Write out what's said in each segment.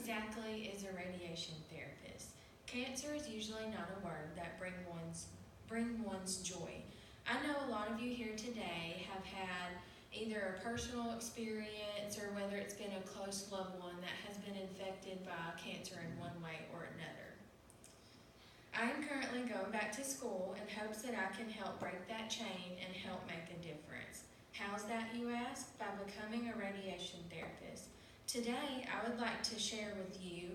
exactly is a radiation therapist? Cancer is usually not a word that bring one's joy. I know a lot of you here today have had either a personal experience or whether it's been a close loved one that has been infected by cancer in one way or another. I am currently going back to school in hopes that I can help break that chain and help make a difference. How's that, you ask? By becoming a radiation therapist. Today, I would like to share with you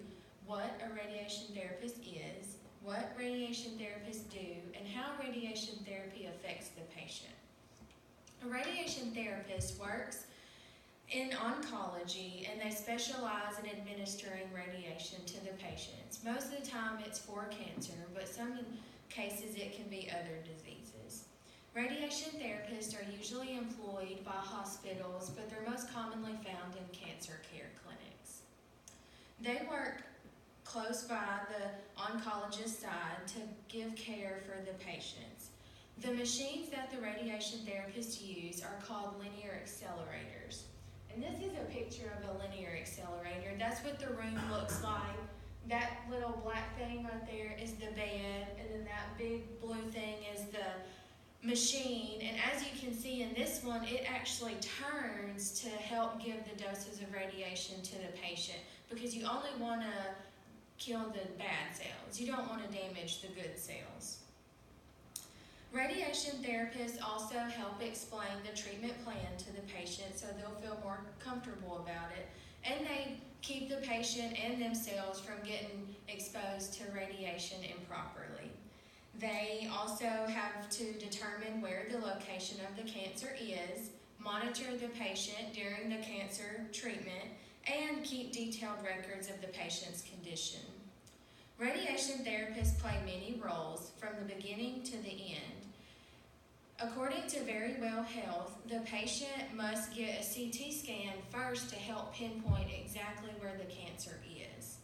what a radiation therapist is, what radiation therapists do, and how radiation therapy affects the patient. A radiation therapist works in oncology, and they specialize in administering radiation to the patients. Most of the time it's for cancer, but some cases it can be other diseases. Radiation therapists are usually employed by hospitals, but they're most commonly found in cancer care clinics. They work close by the oncologist's side to give care for the patients. The machines that the radiation therapists use are called linear accelerators. And this is a picture of a linear accelerator. That's what the room looks like. That little black thing right there is the bed, and then that big blue thing is the machine. And as you can see in this one, it actually turns to help give the doses of radiation to the patient, because you only want to kill the bad cells. You don't want to damage the good cells. Radiation therapists also help explain the treatment plan to the patient so they'll feel more comfortable about it, and they keep the patient and themselves from getting exposed to radiation improperly. They also have to determine where the location of the cancer is, monitor the patient during the cancer treatment, and keep detailed records of the patient's condition. Radiation therapists play many roles from the beginning to the end. According to Very Well Health, the patient must get a CT scan first to help pinpoint exactly where the cancer is.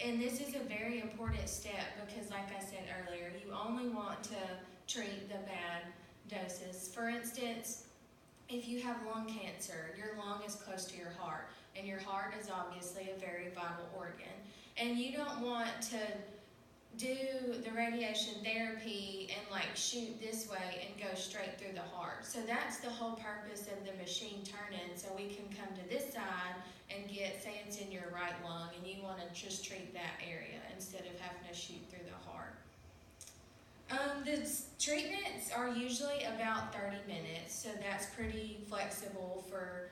And this is a very important step because, like I said earlier, you only want to treat the bad doses. For instance, if you have lung cancer, your lung is close to your heart, and your heart is obviously a very vital organ. And you don't want to do the radiation therapy and shoot this way and go straight through the heart. So that's the whole purpose of the machine turning, so we can come to this side and get, say it's in your right lung, and you want to just treat that area instead of having to shoot through the heart. The treatments are usually about 30 minutes, so that's pretty flexible for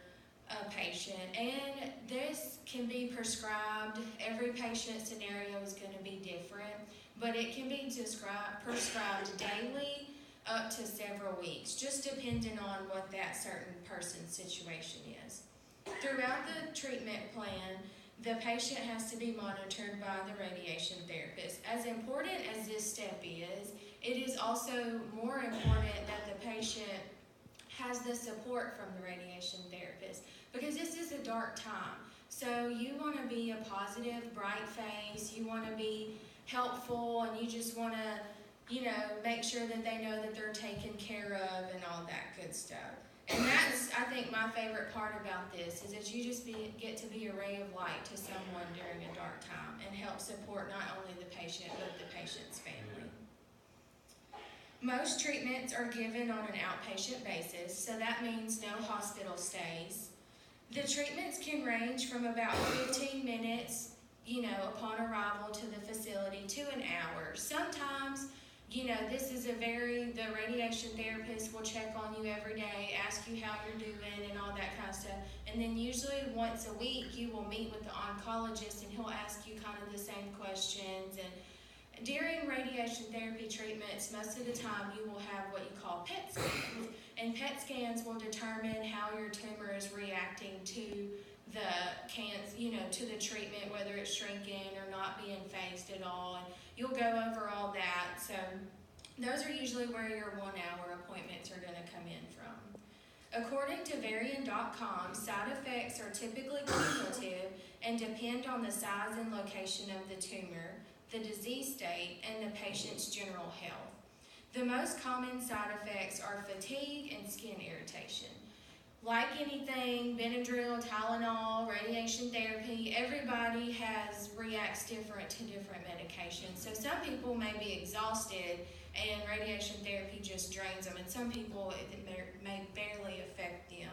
a patient, and this can be prescribed. Every patient scenario is going to be different, but it can be prescribed daily up to several weeks, just depending on what that certain person's situation is. Throughout the treatment plan, the patient has to be monitored by the radiation therapist. As important as this step is, it is also more important that the patient has the support from the radiation therapist, because this is a dark time. So you want to be a positive, bright face, you want to be helpful, and you just want to, make sure that they know that they're taken care of and all that good stuff. And that's, I think, my favorite part about this, is that you just get to be a ray of light to someone during a dark time and help support not only the patient, but the patient's family. Most treatments are given on an outpatient basis, so that means no hospital stays. The treatments can range from about 15 minutes, upon arrival to the facility, to an hour. Sometimes, the radiation therapist will check on you every day, ask you how you're doing and all that kind of stuff. And then usually once a week you will meet with the oncologist, and he'll ask you kind of the same questions. And during radiation therapy treatments, most of the time you will have what you call PET scans. And PET scans will determine how your tumor is reacting to to the treatment, whether it's shrinking or not being phased at all. And you'll go over all that. So those are usually where your 1 hour appointments are going to come in from. According to Varian.com, side effects are typically cumulative and depend on the size and location of the tumor, the disease state, and the patient's general health. The most common side effects are fatigue and skin irritation. like anything, Benadryl, Tylenol, radiation therapy, everybody reacts different to different medications. So some people may be exhausted and radiation therapy just drains them, and some people it may barely affect them.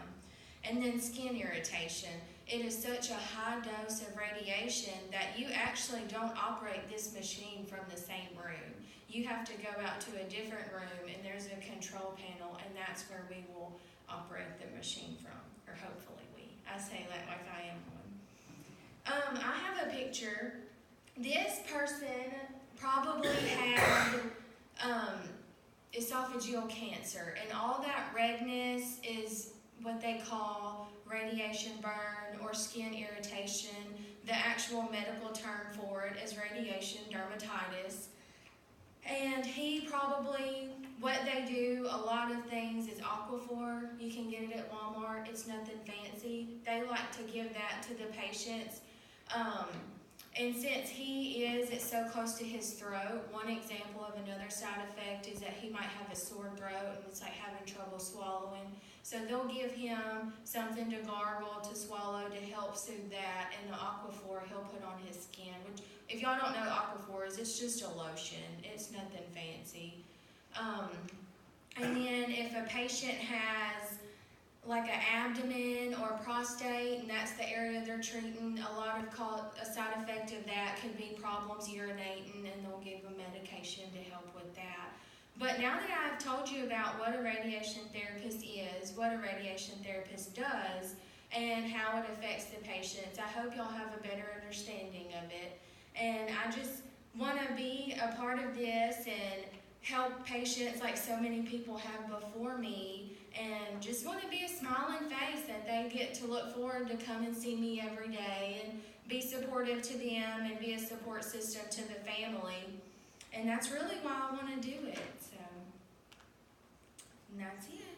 And then skin irritation. It is such a high dose of radiation that you actually don't operate this machine from the same room. You have to go out to a different room, and there's a control panel, and that's where we will operate the machine from, or hopefully we. I say that like I am one. I have a picture. This person probably had esophageal cancer, and all that redness is what they call radiation burn or skin irritation. The actual medical term for it is radiation dermatitis. And he probably, what they do, a lot of things is Aquaphor. You can get it at Walmart. It's nothing fancy. They like to give that to the patients. And since it's so close to his throat, one example of another side effect is that he might have a sore throat and it's like having trouble swallowing. So they'll give him something to gargle, to swallow, to help soothe that, and the Aquaphor he'll put on his skin, which, if y'all don't know what Aquaphor is, it's just a lotion. It's nothing fancy. And then if a patient has like an abdomen or prostate, and that's the area they're treating, a side effect of that could be problems urinating, and they'll give them medication to help with that. But now that I've told you about what a radiation therapist is, what a radiation therapist does, and how it affects the patients, I hope y'all have a better understanding of it. And I just want to be a part of this and help patients like so many people have before me, and just want to be a smiling face that they get to look forward to come and see me every day and be supportive to them and be a support system to the family. And that's really why I want to do it. So, and that's it.